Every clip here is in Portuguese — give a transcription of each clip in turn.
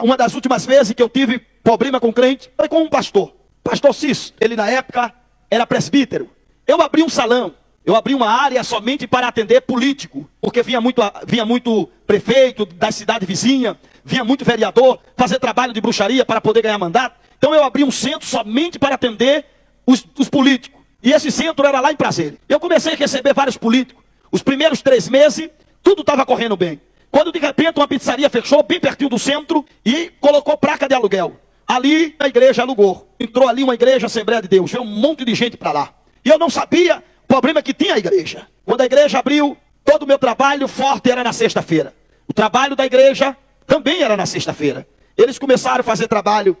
Uma das últimas vezes que eu tive problema com crente, foi com um pastor. Pastor Cis, ele na época era presbítero. Eu abri um salão, eu abri uma área somente para atender político, porque vinha muito prefeito da cidade vizinha, vinha muito vereador fazer trabalho de bruxaria para poder ganhar mandato. Então eu abri um centro somente para atender os políticos. E esse centro era lá em Prazeres. Eu comecei a receber vários políticos. Os primeiros 3 meses, tudo estava correndo bem. Quando de repente uma pizzaria fechou bem pertinho do centro e colocou placa de aluguel. Ali a igreja alugou. Entrou ali uma igreja Assembleia de Deus. Veio um monte de gente para lá. E eu não sabia o problema que tinha a igreja. Quando a igreja abriu, todo o meu trabalho forte era na sexta-feira. O trabalho da igreja também era na sexta-feira. Eles começaram a fazer trabalho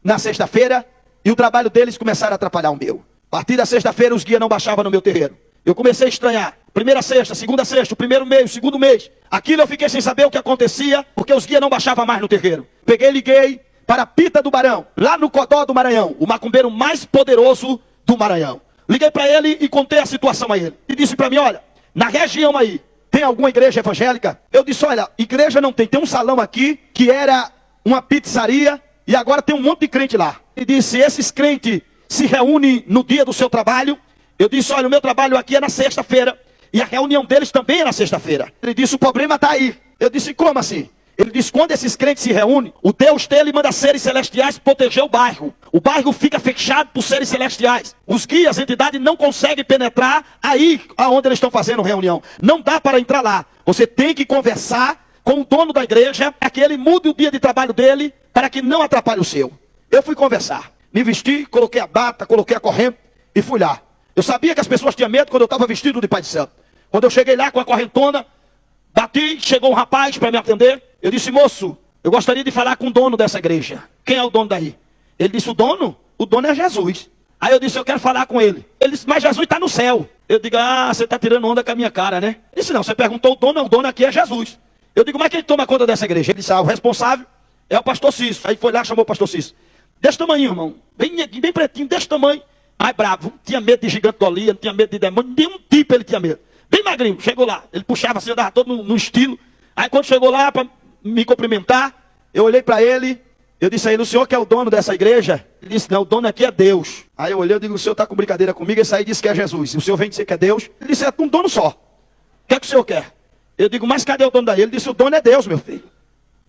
na sexta-feira e o trabalho deles começaram a atrapalhar o meu. A partir da sexta-feira os guias não baixavam no meu terreiro. Eu comecei a estranhar. Primeira sexta, segunda sexta, o primeiro mês, o segundo mês. Aquilo eu fiquei sem saber o que acontecia, porque os guias não baixavam mais no terreiro. Peguei e liguei para a Pita do Barão, lá no Codó do Maranhão, o macumbeiro mais poderoso do Maranhão. Liguei para ele e contei a situação a ele. E disse para mim, olha, na região aí, tem alguma igreja evangélica? Eu disse, olha, igreja não tem. Tem um salão aqui, que era uma pizzaria, e agora tem um monte de crente lá. E disse, esses crentes se reúnem no dia do seu trabalho? Eu disse, olha, o meu trabalho aqui é na sexta-feira, e a reunião deles também é na sexta-feira. Ele disse, o problema está aí. Eu disse, como assim? Ele disse, quando esses crentes se reúnem, o Deus dele manda seres celestiais proteger o bairro. O bairro fica fechado por seres celestiais. Os guias, a entidade, não conseguem penetrar aí aonde eles estão fazendo reunião. Não dá para entrar lá. Você tem que conversar com o dono da igreja, para que ele mude o dia de trabalho dele, para que não atrapalhe o seu. Eu fui conversar. Me vesti, coloquei a bata, coloquei a corrente e fui lá. Eu sabia que as pessoas tinham medo quando eu estava vestido de Pai de Santo. Quando eu cheguei lá com a correntona, bati, chegou um rapaz para me atender. Eu disse, moço, eu gostaria de falar com o dono dessa igreja. Quem é o dono daí? Ele disse, o dono? O dono é Jesus. Aí eu disse, eu quero falar com ele. Ele disse, mas Jesus está no céu. Eu digo, ah, você está tirando onda com a minha cara, né? Ele disse, não, você perguntou o dono aqui é Jesus. Eu digo, mas quem toma conta dessa igreja? Ele disse, ah, o responsável é o pastor Cício. Aí foi lá, chamou o pastor Cício. Desse tamanho, irmão. Bem pretinho, desse tamanho. Ai, bravo. Não tinha medo de gigante não tinha medo de demônio. Nenhum tipo ele tinha medo. Bem magrinho. Chegou lá. Ele puxava assim, andava todo no estilo. Aí quando chegou lá para me cumprimentar, eu olhei para ele. Eu disse a ele, o senhor que é o dono dessa igreja? Ele disse, não, o dono aqui é Deus. Aí eu olhei, eu digo, o senhor está com brincadeira comigo? Esse aí disse que é Jesus. E o senhor vem dizer que é Deus? Ele disse, é um dono só. O que é que o senhor quer? Eu digo, mas cadê o dono daí? Ele disse, o dono é Deus, meu filho.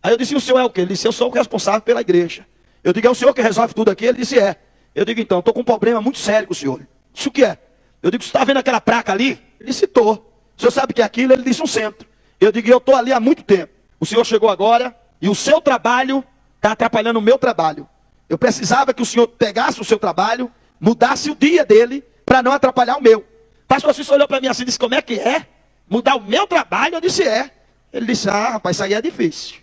Aí eu disse, o senhor é o quê? Ele disse, eu sou o responsável pela igreja. Eu digo, é o senhor que resolve tudo aqui? Ele disse, é. Eu digo, então, estou com um problema muito sério com o senhor. Isso o que é? Eu digo, você está vendo aquela placa ali? Ele disse, estou. O senhor sabe o que é aquilo? Ele disse, um centro. Eu digo, eu estou ali há muito tempo. O senhor chegou agora e o seu trabalho está atrapalhando o meu trabalho. Eu precisava que o senhor pegasse o seu trabalho, mudasse o dia dele, para não atrapalhar o meu. Pastor Cício olhou para mim assim e disse, como é que é? Mudar o meu trabalho? Eu disse, é. Ele disse, ah, rapaz, isso aí é difícil.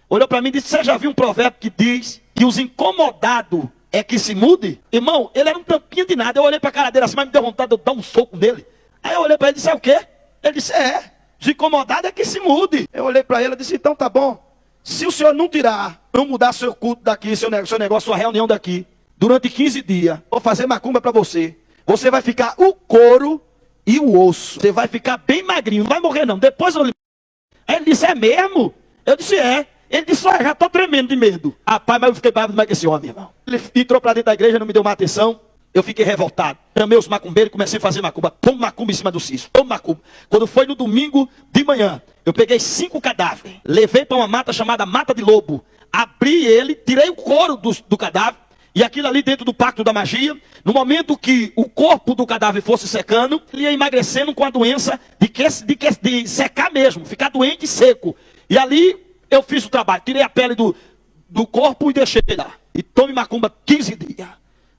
Olhou para mim e disse, você já viu um provérbio que diz que os incomodados é que se mude? Irmão, ele era um tampinho de nada. Eu olhei para a cara dele assim, mas me deu vontade de eu dar um soco nele. Aí eu olhei para ele e disse, é o quê? Ele disse, é. Os incomodados é que se mude. Eu olhei para ele e disse, então tá bom. Se o senhor não tirar, não mudar seu culto daqui, seu negócio, sua reunião daqui, durante 15 dias, vou fazer macumba para você. Você vai ficar o couro e o osso. Você vai ficar bem magrinho, não vai morrer não. Depois eu... Aí ele disse, é mesmo? Eu disse, é. Ele disse, já estou tremendo de medo. Rapaz, mas eu fiquei bravo demais com esse homem, irmão. Ele entrou para dentro da igreja, não me deu uma atenção. Eu fiquei revoltado. Chamei os macumbeiros e comecei a fazer macumba. Pum macumba em cima do Cício. Pum macumba. Quando foi no domingo de manhã, eu peguei 5 cadáveres. Levei para uma mata chamada Mata de Lobo. Abri ele, tirei o couro do cadáver. E aquilo ali dentro do pacto da magia. No momento que o corpo do cadáver fosse secando, ele ia emagrecendo com a doença de secar mesmo. Ficar doente e seco. E ali... eu fiz o trabalho, tirei a pele do corpo e deixei lá. E tome macumba 15 dias.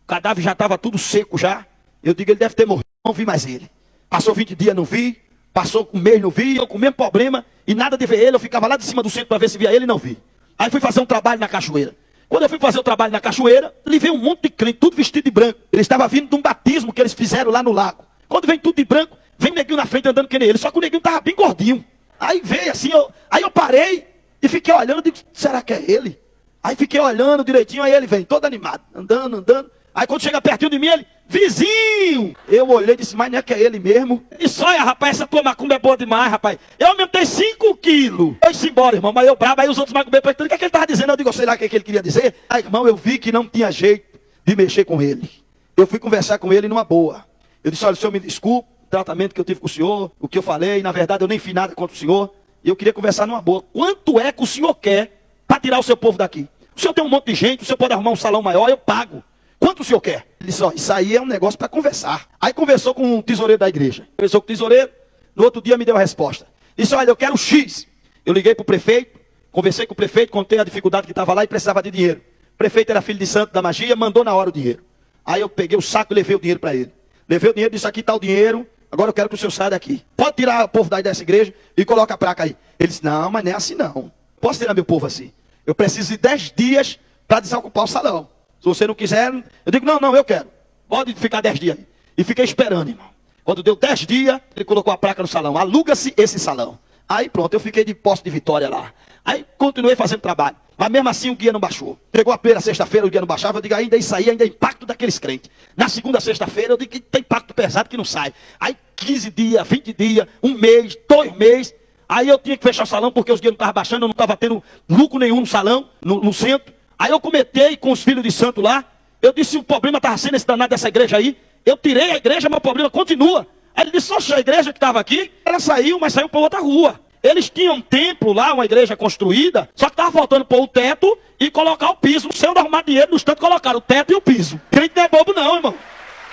O cadáver já estava tudo seco já. Eu digo, ele deve ter morrido, não vi mais ele. Passou 20 dias, não vi. Passou um mês, não vi. Eu com o mesmo problema e nada de ver ele. Eu ficava lá de cima do centro para ver se via ele e não vi. Aí fui fazer um trabalho na cachoeira. Quando eu fui fazer o trabalho na cachoeira, ele veio um monte de crente, tudo vestido de branco. Ele estava vindo de um batismo que eles fizeram lá no lago. Quando vem tudo de branco, vem neguinho na frente andando que nem ele. Só que o neguinho estava bem gordinho. Aí veio assim, aí eu parei. E fiquei olhando, digo, será que é ele? Aí fiquei olhando direitinho, aí ele vem, todo animado, andando. Aí quando chega pertinho de mim, ele, Vizinho! Eu olhei e disse, mas não é que é ele mesmo? Isso, olha, rapaz, essa tua macumba é boa demais, rapaz. Eu aumentei 5 quilos. Foi-se embora, irmão, mas eu brabo, aí os outros macumbeiros perguntando o que é que ele estava dizendo. Eu digo, sei lá o que é que ele queria dizer. Aí, irmão, eu vi que não tinha jeito de mexer com ele. Eu fui conversar com ele numa boa. Eu disse, olha, o senhor me desculpe, o tratamento que eu tive com o senhor, o que eu falei, na verdade eu nem fiz nada contra o senhor. E eu queria conversar numa boa. Quanto é que o senhor quer para tirar o seu povo daqui? O senhor tem um monte de gente, o senhor pode arrumar um salão maior, eu pago. Quanto o senhor quer? Ele disse, ó, isso aí é um negócio para conversar. Aí conversou com o tesoureiro da igreja. Conversou com o tesoureiro, no outro dia me deu a resposta. Disse, olha, eu quero X. Eu liguei para o prefeito, conversei com o prefeito, contei a dificuldade que estava lá e precisava de dinheiro. O prefeito era filho de santo da magia, mandou na hora o dinheiro. Aí eu peguei o saco e levei o dinheiro para ele. Levei o dinheiro, disse, aqui está o dinheiro, agora eu quero que o senhor saia daqui. Pode tirar o povo daí dessa igreja e coloca a placa aí. Ele disse, não, mas não é assim não. Posso tirar meu povo assim? Eu preciso de 10 dias para desocupar o salão. Se você não quiser, eu digo, não, eu quero. Pode ficar 10 dias aí. E fiquei esperando, irmão. Quando deu 10 dias, ele colocou a placa no salão. Aluga-se esse salão. Aí pronto, eu fiquei de posse de vitória lá. Aí continuei fazendo trabalho. Mas mesmo assim o guia não baixou. Chegou a primeira sexta-feira, o guia não baixava. Eu digo, ainda isso aí, ainda é impacto daqueles crentes. Na segunda sexta-feira, eu digo que tem impacto pesado que não sai. Aí 15 dias, 20 dias, 1 mês, 2 meses. Aí eu tinha que fechar o salão porque os guias não estavam baixando. Eu não estava tendo lucro nenhum no salão, no centro. Aí eu comentei com os filhos de santo lá. Eu disse, o problema estava sendo esse danado dessa igreja aí. Eu tirei a igreja, mas o problema continua. Aí ele disse, oxe, a igreja que estava aqui, ela saiu, mas saiu para outra rua. Eles tinham um templo lá, uma igreja construída, só que estava faltando pôr o teto e colocar o piso. Não sei onde arrumar dinheiro, nos tanto colocaram o teto e o piso. Crente não é bobo não, irmão.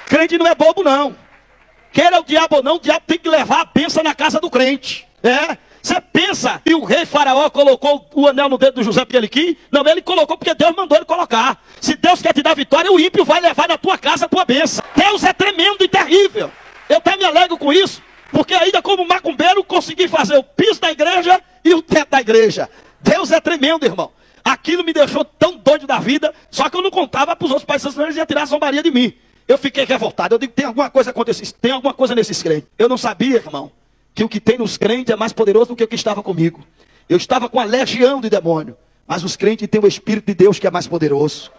Crente não é bobo não. Queira o diabo ou não, o diabo tem que levar a bênção na casa do crente. É. Você pensa que o rei Faraó colocou o anel no dedo do José Pieliquim? Não, ele colocou porque Deus mandou ele colocar. Se Deus quer te dar vitória, o ímpio vai levar na tua casa a tua bênção. Deus é tremendo e terrível. Eu até me alegro com isso, porque ainda como macumbeiro consegui fazer o piso da igreja e o teto da igreja. Deus é tremendo, irmão. Aquilo me deixou tão doido da vida, só que eu não contava para os outros países, senão eles iam tirar a zombaria de mim. Eu fiquei revoltado, eu digo, tem alguma coisa acontecendo, tem alguma coisa nesses crentes. Eu não sabia, irmão, que o que tem nos crentes é mais poderoso do que o que estava comigo. Eu estava com a legião de demônio, mas os crentes têm o Espírito de Deus que é mais poderoso.